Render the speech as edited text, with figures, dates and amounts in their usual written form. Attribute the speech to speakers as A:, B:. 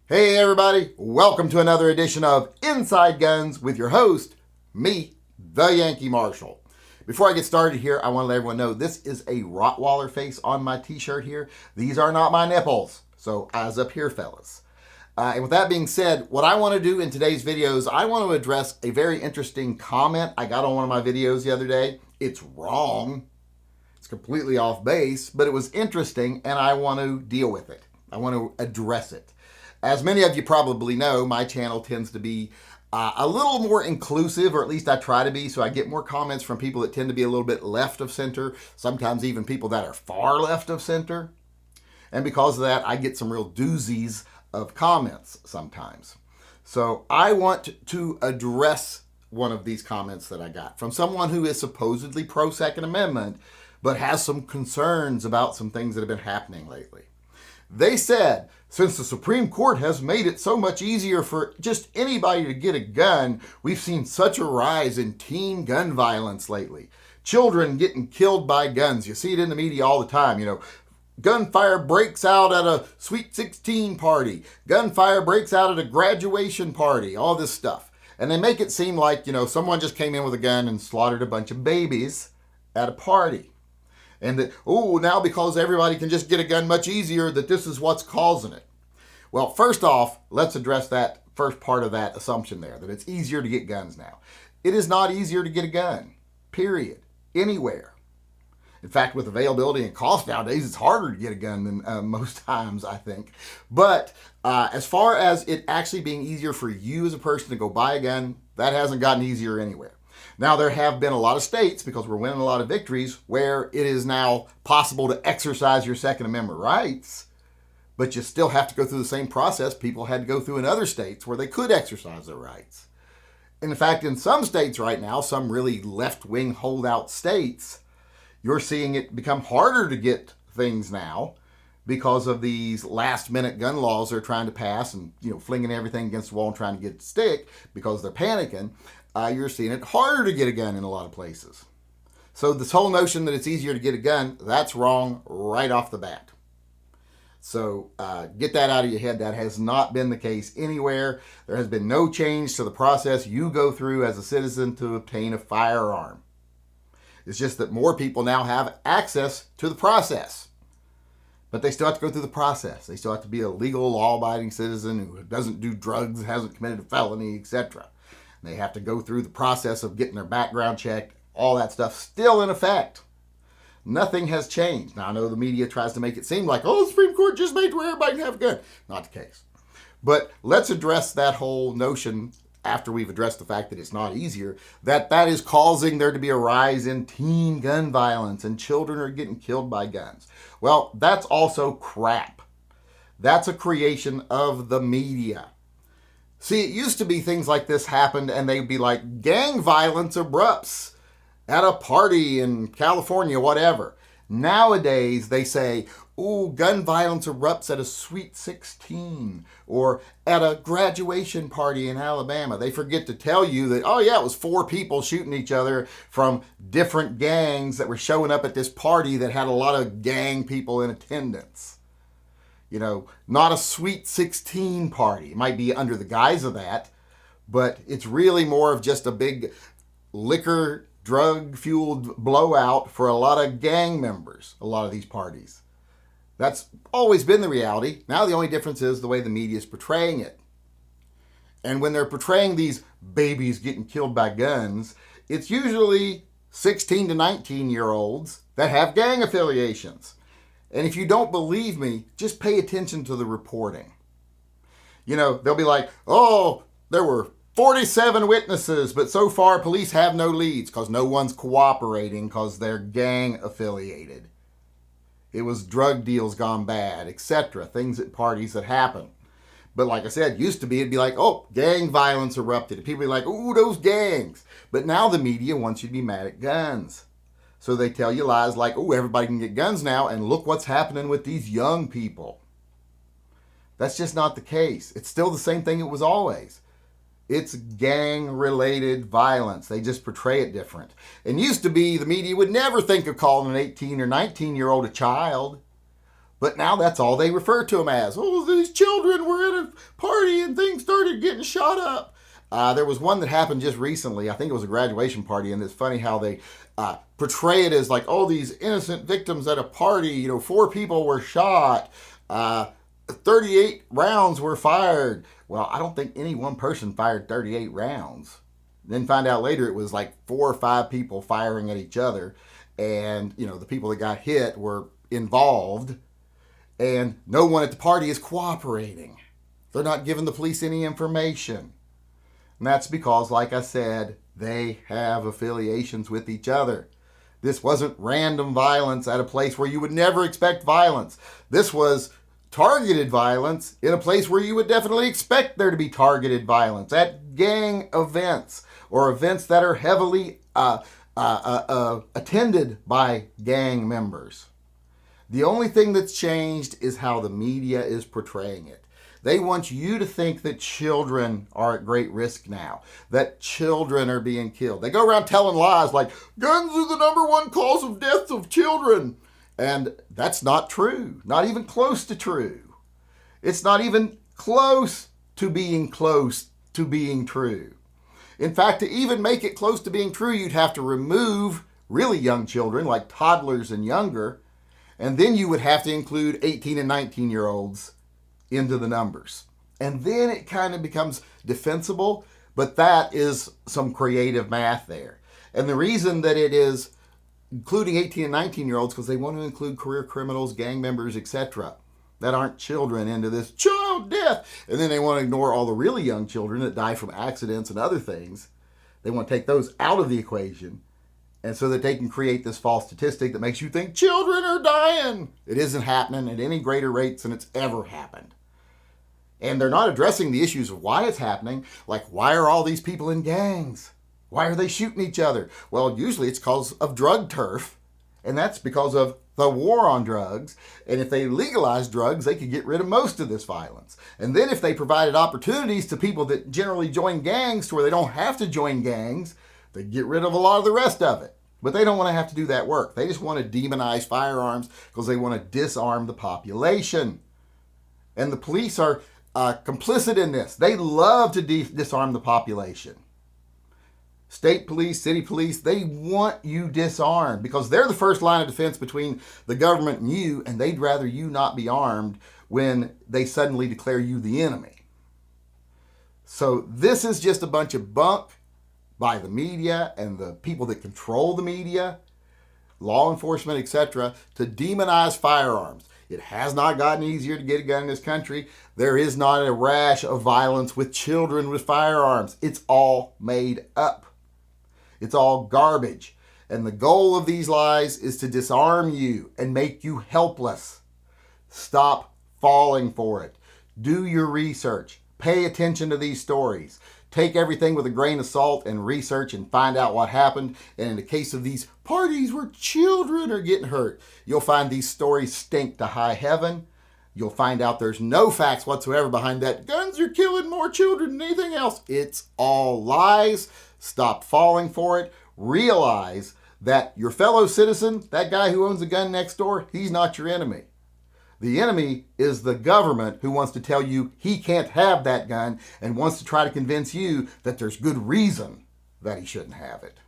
A: Hey everybody, welcome to another edition of Inside Guns with your host, me, the Yankee Marshal. Before I get started here, I want to let everyone know this is a Rottweiler face on my t-shirt here. These are not my nipples, so eyes up here, fellas. And with that being said, what I want to do in today's videos, I want to address a very interesting comment I got on one of my videos the other day. It's wrong. It's completely off base, but it was interesting and I want to deal with it. I want to address it. As many of you probably know, my channel tends to be a little more inclusive, or at least I try to be, so I get more comments from people that tend to be a little bit left of center, sometimes even people that are far left of center. And because of that, I get some real doozies of comments sometimes. So I want to address one of these comments that I got from someone who is supposedly pro-Second Amendment, but has some concerns about some things that have been happening lately. They said, since the Supreme Court has made it so much easier for just anybody to get a gun, we've seen such a rise in teen gun violence lately. Children getting killed by guns. You see it in the media all the time. Gunfire breaks out at a Sweet 16 party. Gunfire breaks out at a graduation party. All this stuff. And they make it seem like, someone just came in with a gun and slaughtered a bunch of babies at a party. And that, now because everybody can just get a gun much easier, that this is what's causing it. Well, first off, let's address that first part of that assumption there, that it's easier to get guns now. It is not easier to get a gun, period, anywhere. In fact, with availability and cost nowadays, it's harder to get a gun than most times, I think. But as far as it actually being easier for you as a person to go buy a gun, that hasn't gotten easier anywhere. Now, there have been a lot of states, because we're winning a lot of victories, where it is now possible to exercise your Second Amendment rights, but you still have to go through the same process people had to go through in other states where they could exercise their rights. In fact, in some states right now, some really left-wing holdout states, you're seeing it become harder to get things now because of these last-minute gun laws they're trying to pass and, flinging everything against the wall and trying to get it to stick because they're panicking. You're seeing it harder to get a gun in a lot of places. So this whole notion that it's easier to get a gun, that's wrong right off the bat. So get that out of your head. That has not been the case anywhere. There has been no change to the process you go through as a citizen to obtain a firearm. It's just that more people now have access to the process. But they still have to go through the process. They still have to be a legal, law-abiding citizen who doesn't do drugs, hasn't committed a felony, etc. They have to go through the process of getting their background checked. All that stuff still in effect. Nothing has changed. Now, I know the media tries to make it seem like, the Supreme Court just made it where everybody can have a gun. Not the case. But let's address that whole notion after we've addressed the fact that it's not easier, that is causing there to be a rise in teen gun violence and children are getting killed by guns. Well, that's also crap. That's a creation of the media. See, it used to be things like this happened and they'd be like, gang violence erupts at a party in California, whatever. Nowadays, they say, gun violence erupts at a Sweet 16 or at a graduation party in Alabama. They forget to tell you that, it was 4 people shooting each other from different gangs that were showing up at this party that had a lot of gang people in attendance. Not a Sweet 16 party. It might be under the guise of that, but it's really more of just a big liquor, drug-fueled blowout for a lot of gang members, a lot of these parties. That's always been the reality. Now the only difference is the way the media is portraying it. And when they're portraying these babies getting killed by guns, it's usually 16 to 19-year-olds that have gang affiliations. And if you don't believe me, just pay attention to the reporting. They'll be like, there were 47 witnesses, but so far police have no leads because no one's cooperating because they're gang affiliated. It was drug deals gone bad, etc. Things at parties that happen. But like I said, used to be, it'd be like, gang violence erupted. And people would be like, those gangs. But now the media wants you to be mad at guns. So they tell you lies like, everybody can get guns now, and look what's happening with these young people. That's just not the case. It's still the same thing it was always. It's gang-related violence. They just portray it different. And used to be the media would never think of calling an 18 or 19-year-old a child. But now that's all they refer to them as. Oh, these children were at a party and things started getting shot up. There was one that happened just recently. I think it was a graduation party, and it's funny how they portray it as like, oh, these innocent victims at a party. 4 people were shot. 38 rounds were fired. Well, I don't think any one person fired 38 rounds. Then find out later it was like 4 or 5 people firing at each other. And, the people that got hit were involved. And no one at the party is cooperating. They're not giving the police any information. And that's because, like I said, they have affiliations with each other. This wasn't random violence at a place where you would never expect violence. This was targeted violence in a place where you would definitely expect there to be targeted violence, at gang events or events that are heavily attended by gang members. The only thing that's changed is how the media is portraying it. They want you to think that children are at great risk now, that children are being killed. They go around telling lies like, guns are the #1 cause of death of children. And that's not true, not even close to true. It's not even close to being true. In fact, to even make it close to being true, you'd have to remove really young children, like toddlers and younger, and then you would have to include 18 and 19-year-olds into the numbers. And then it kind of becomes defensible, but that is some creative math there. And the reason that it is including 18 and 19-year-olds because they want to include career criminals, gang members, etc. that aren't children into this child death. And then they want to ignore all the really young children that die from accidents and other things. They want to take those out of the equation, and so that they can create this false statistic that makes you think children are dying. It isn't happening at any greater rates than it's ever happened. And they're not addressing the issues of why it's happening, like why are all these people in gangs? Why are they shooting each other? Well, usually it's because of drug turf, and that's because of the war on drugs. And if they legalized drugs, they could get rid of most of this violence. And then if they provided opportunities to people that generally join gangs to where they don't have to join gangs, they get rid of a lot of the rest of it. But they don't want to have to do that work. They just want to demonize firearms because they want to disarm the population. And the police are complicit in this. They love to disarm the population. State police, city police, they want you disarmed because they're the first line of defense between the government and you, and they'd rather you not be armed when they suddenly declare you the enemy. So this is just a bunch of bunk by the media and the people that control the media, law enforcement, etc., to demonize firearms. It has not gotten easier to get a gun in this country. There is not a rash of violence with children with firearms. It's all made up. It's all garbage. And the goal of these lies is to disarm you and make you helpless. Stop falling for it. Do your research. Pay attention to these stories. Take everything with a grain of salt and research and find out what happened. And in the case of these parties where children are getting hurt, you'll find these stories stink to high heaven. You'll find out there's no facts whatsoever behind that. Guns are killing more children than anything else. It's all lies. Stop falling for it. Realize that your fellow citizen, that guy who owns a gun next door, he's not your enemy. The enemy is the government who wants to tell you he can't have that gun and wants to try to convince you that there's good reason that he shouldn't have it.